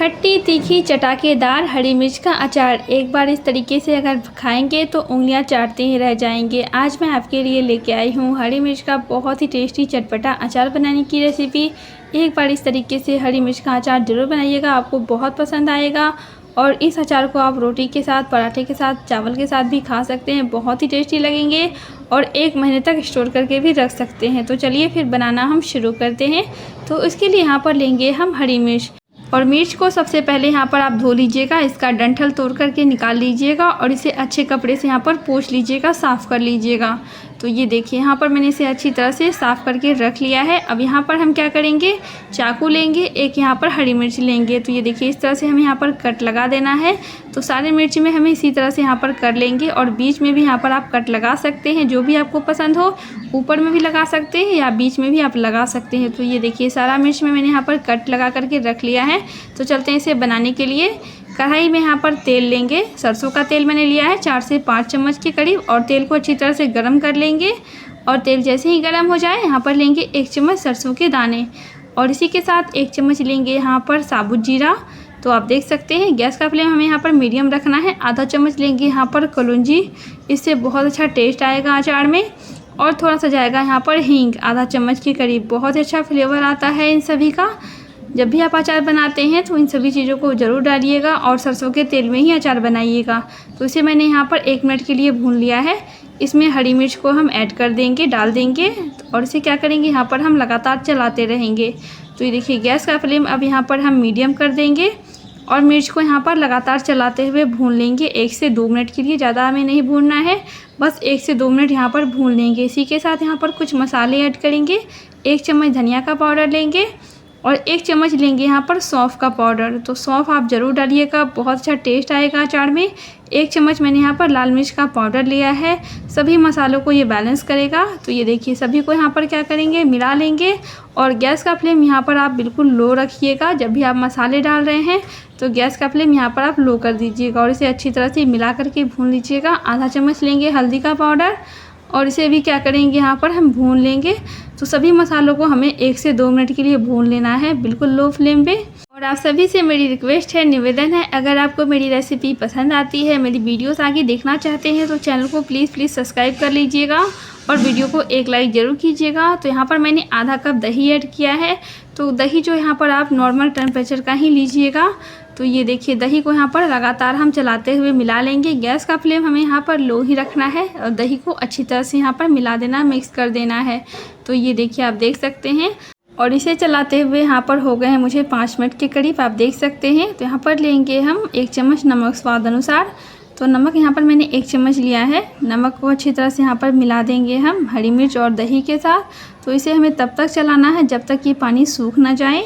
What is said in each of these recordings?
खट्टी तीखी चटाकेदार हरी मिर्च का अचार एक बार इस तरीके से अगर खाएंगे तो उंगलियां चाटते ही रह जाएंगे। आज मैं आपके लिए लेके आई हूँ हरी मिर्च का बहुत ही टेस्टी चटपटा अचार बनाने की रेसिपी। एक बार इस तरीके से हरी मिर्च का अचार ज़रूर बनाइएगा, आपको बहुत पसंद आएगा। और इस अचार को आप रोटी के साथ, पराठे के साथ, चावल के साथ भी खा सकते हैं, बहुत ही टेस्टी लगेंगे और 1 महीने तक स्टोर करके भी रख सकते हैं। तो चलिए फिर बनाना हम शुरू करते हैं। तो इसके लिए यहाँ पर लेंगे हम हरी मिर्च, और मिर्च को सबसे पहले यहाँ पर आप धो लीजिएगा, इसका डंठल तोड़ करके निकाल लीजिएगा और इसे अच्छे कपड़े से यहाँ पर पोंछ लीजिएगा, साफ़ कर लीजिएगा। तो ये देखिए यहाँ पर मैंने इसे अच्छी तरह से साफ़ करके रख लिया है। अब यहाँ पर हम क्या करेंगे, चाकू लेंगे, एक यहाँ पर हरी मिर्च लेंगे। तो ये देखिए इस तरह से हमें यहाँ पर कट लगा देना है। तो सारे मिर्च में हमें इसी तरह से यहाँ पर कर लेंगे और बीच में भी यहाँ पर आप कट लगा सकते हैं, जो भी आपको पसंद हो। ऊपर में भी लगा सकते हैं या बीच में भी आप लगा सकते हैं। तो ये देखिए सारा मिर्च में मैंने यहाँ पर कट लगा करके रख लिया है। तो चलते हैं इसे बनाने के लिए। कढ़ाई में यहाँ पर तेल लेंगे, सरसों का तेल मैंने लिया है 4 से 5 चम्मच के करीब, और तेल को अच्छी तरह से गर्म कर लेंगे। और तेल जैसे ही गर्म हो जाए यहाँ पर लेंगे 1 चम्मच सरसों के दाने, और इसी के साथ 1 चम्मच लेंगे यहाँ पर साबुत जीरा। तो आप देख सकते हैं गैस का फ्लेम हमें यहाँ पर मीडियम रखना है। आधा चम्मच लेंगे यहाँ पर कलौंजी, इससे बहुत अच्छा टेस्ट आएगा अचार में। और थोड़ा सा जाएगा यहाँ पर हींग, आधा चम्मच के करीब, बहुत अच्छा फ्लेवर आता है इन सभी का। जब भी आप अचार बनाते हैं तो इन सभी चीज़ों को ज़रूर डालिएगा और सरसों के तेल में ही अचार बनाइएगा। तो इसे मैंने यहाँ पर 1 मिनट के लिए भून लिया है। इसमें हरी मिर्च को हम ऐड कर देंगे, डाल देंगे, और इसे क्या करेंगे, यहाँ पर हम लगातार चलाते रहेंगे। तो ये देखिए गैस का फ्लेम अब यहाँ पर हम मीडियम कर देंगे और मिर्च को यहाँ पर लगातार चलाते हुए भून लेंगे 1 से 2 मिनट के लिए। ज़्यादा हमें नहीं भूनना है, बस 1 से 2 मिनट यहाँ पर भून लेंगे। इसी के साथ यहाँ पर कुछ मसाले ऐड करेंगे। 1 चम्मच धनिया का पाउडर लेंगे और 1 चम्मच लेंगे यहाँ पर सौंफ का पाउडर। तो सौंफ आप ज़रूर डालिएगा, बहुत अच्छा टेस्ट आएगा अचार में। 1 चम्मच मैंने यहाँ पर लाल मिर्च का पाउडर लिया है। सभी मसालों को ये बैलेंस करेगा। तो ये देखिए सभी को यहाँ पर क्या करेंगे, मिला लेंगे। और गैस का फ्लेम यहाँ पर आप बिल्कुल लो रखिएगा। जब भी आप मसाले डाल रहे हैं तो गैस का फ्लेम यहाँ पर आप लो कर दीजिएगा और इसे अच्छी तरह से मिला करके भून लीजिएगा। आधा चम्मच लेंगे हल्दी का पाउडर और इसे भी क्या करेंगे, यहाँ पर हम भून लेंगे। तो सभी मसालों को हमें 1 से 2 मिनट के लिए भून लेना है, बिल्कुल लो फ्लेम पे। और आप सभी से मेरी रिक्वेस्ट है, निवेदन है, अगर आपको मेरी रेसिपी पसंद आती है, मेरी वीडियोस आगे देखना चाहते हैं तो चैनल को प्लीज़ सब्सक्राइब कर लीजिएगा और वीडियो को एक लाइक ज़रूर कीजिएगा। तो यहाँ पर मैंने आधा कप दही ऐड किया है। तो दही जो यहाँ पर आप नॉर्मल टेम्परेचर का ही लीजिएगा। तो ये देखिए दही को यहाँ पर लगातार हम चलाते हुए मिला लेंगे। गैस का फ्लेम हमें यहाँ पर लो ही रखना है और दही को अच्छी तरह से यहाँ पर मिला देना, मिक्स कर देना है। तो ये देखिए आप देख सकते हैं, और इसे चलाते हुए यहाँ पर हो गए हैं मुझे 5 मिनट के करीब, आप देख सकते हैं। तो यहाँ पर लेंगे हम 1 चम्मच नमक स्वाद अनुसार। तो नमक यहाँ पर मैंने 1 चम्मच लिया है। नमक को अच्छी तरह से यहाँ पर मिला देंगे हम हरी मिर्च और दही के साथ। तो इसे हमें तब तक चलाना है जब तक ये पानी सूख ना जाए।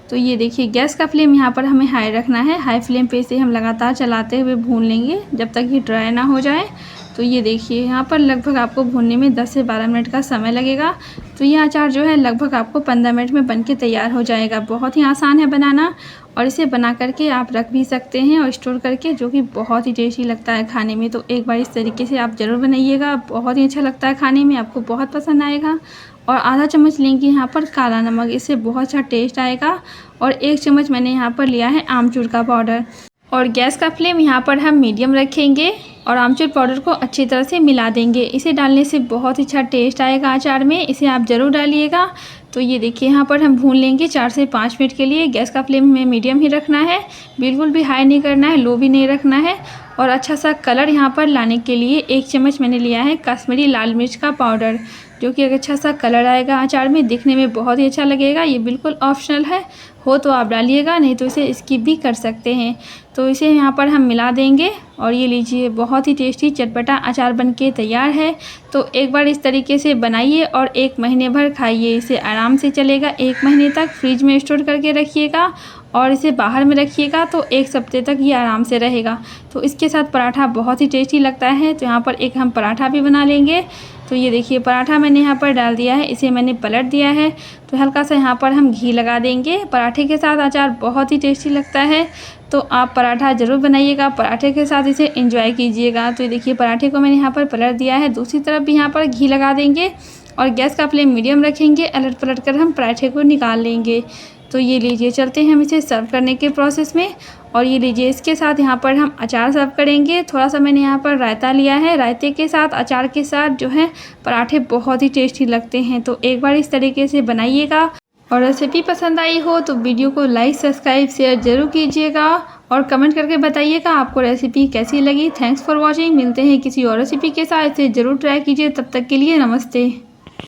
तो ये देखिए गैस का फ्लेम यहाँ पर हमें हाई रखना है। हाई फ्लेम पे इसे हम लगातार चलाते हुए भून लेंगे जब तक ये ड्राई ना हो जाए। तो ये देखिए यहाँ पर लगभग आपको भूनने में 10 से 12 मिनट का समय लगेगा। तो ये अचार जो है लगभग आपको 15 मिनट में बन के तैयार हो जाएगा। बहुत ही आसान है बनाना, और इसे बना करके आप रख भी सकते हैं और स्टोर करके, जो कि बहुत ही टेस्टी लगता है खाने में। तो एक बार इस तरीके से आप ज़रूर बनाइएगा, बहुत ही अच्छा लगता है खाने में, आपको बहुत पसंद आएगा। और आधा चम्मच लेंगे यहाँ पर काला नमक, इससे बहुत अच्छा टेस्ट आएगा। और 1 चम्मच मैंने यहाँ पर लिया है आमचूर का पाउडर। और गैस का फ्लेम यहाँ पर हम मीडियम रखेंगे और आमचूर पाउडर को अच्छी तरह से मिला देंगे। इसे डालने से बहुत अच्छा टेस्ट आएगा अचार में, इसे आप ज़रूर डालिएगा। तो ये देखिए यहाँ पर हम भून लेंगे 4 से 5 मिनट के लिए। गैस का फ्लेम में मीडियम ही रखना है, बिल्कुल भी हाई नहीं करना है, लो भी नहीं रखना है। और अच्छा सा कलर यहाँ पर लाने के लिए 1 चम्मच मैंने लिया है कश्मीरी लाल मिर्च का पाउडर, जो कि एक अच्छा सा कलर आएगा अचार में, दिखने में बहुत ही अच्छा लगेगा। ये बिल्कुल ऑप्शनल है, हो तो आप डालिएगा, नहीं तो इसे स्किप भी कर सकते हैं। तो इसे यहाँ पर हम मिला देंगे और ये लीजिए बहुत ही टेस्टी चटपटा अचार बनके तैयार है। तो एक बार इस तरीके से बनाइए और 1 महीने भर खाइए, इसे आराम से चलेगा 1 महीने तक। फ्रिज में स्टोर करके रखिएगा और इसे बाहर में रखिएगा तो 1 हफ्ते तक ये आराम से रहेगा। तो इसके साथ पराठा बहुत ही टेस्टी लगता है। तो यहाँ पर एक हम पराठा भी बना लेंगे। तो ये देखिए पराठा मैंने यहाँ पर डाल दिया है, इसे मैंने पलट दिया है। तो हल्का सा यहाँ पर हम घी लगा देंगे। पराठे के साथ अचार बहुत ही टेस्टी लगता है, तो आप पराठा ज़रूर बनाइएगा, पराठे के साथ इसे एंजॉय कीजिएगा। तो ये देखिए पराठे को मैंने यहाँ पर पलट दिया है, दूसरी तरफ भी यहाँ पर घी लगा देंगे और गैस का फ्लेम मीडियम रखेंगे। अलट पलट कर हम पराठे को निकाल लेंगे। तो ये लीजिए, चलते हैं हम इसे सर्व करने के प्रोसेस में। और ये लीजिए, इसके साथ यहाँ पर हम अचार सर्व करेंगे। थोड़ा सा मैंने यहाँ पर रायता लिया है। रायते के साथ, अचार के साथ जो है पराठे बहुत ही टेस्टी लगते हैं। तो एक बार इस तरीके से बनाइएगा। और रेसिपी पसंद आई हो तो वीडियो को लाइक, सब्सक्राइब, शेयर ज़रूर कीजिएगा और कमेंट करके बताइएगा आपको रेसिपी कैसी लगी। Thanks for watching. मिलते हैं किसी और रेसिपी के साथ। इसे ज़रूर ट्राई कीजिए। तब तक के लिए नमस्ते।